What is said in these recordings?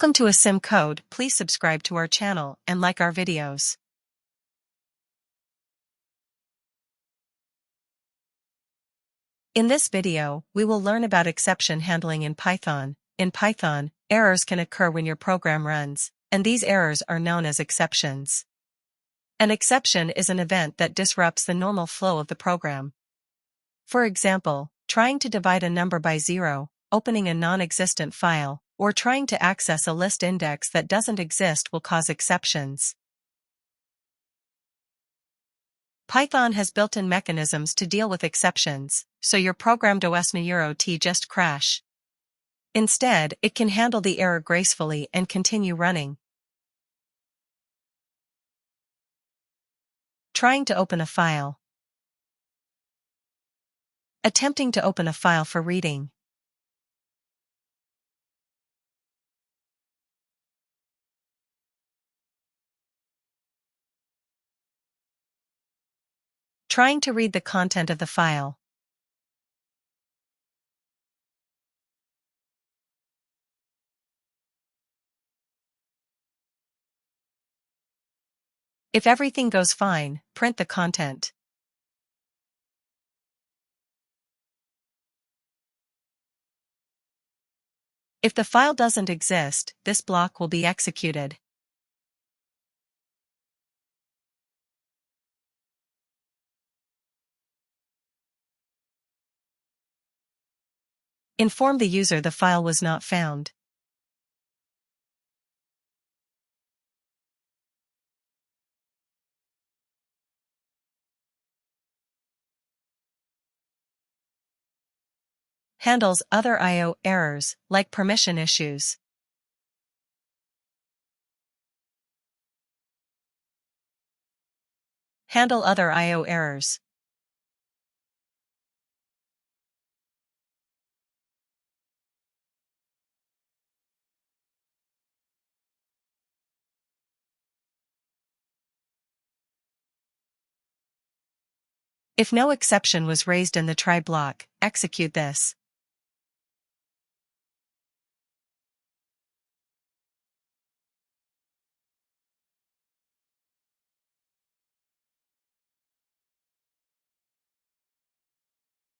Welcome to a sim code. Please subscribe to our channel and like our videos. In this video, we will learn about exception handling in Python. In Python, errors can occur when your program runs, and these errors are known as exceptions. An exception is an event that disrupts the normal flow of the program. For example, trying to divide a number by 0, opening a non-existent file, or trying to access a list index that doesn't exist will cause exceptions. Python has built-in mechanisms to deal with exceptions, so your program doesn't just crash. Instead, it can handle the error gracefully and continue running. Trying to open a file. Attempting to open a file for reading. Trying to read the content of the file. If everything goes fine, print the content. If the file doesn't exist, this block will be executed. Inform the user the file was not found. Handles other I/O errors, like permission issues. Handle other I/O errors. If no exception was raised in the try block, execute this.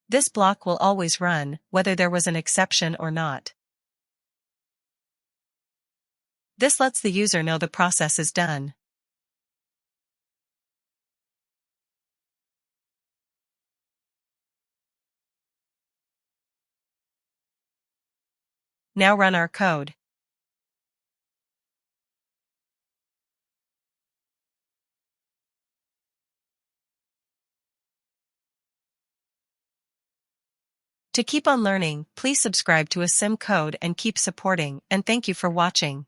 This block will always run, whether there was an exception or not. This lets the user know the process is done. Now run our code. To keep on learning, please subscribe to a sim code and keep supporting, and thank you for watching.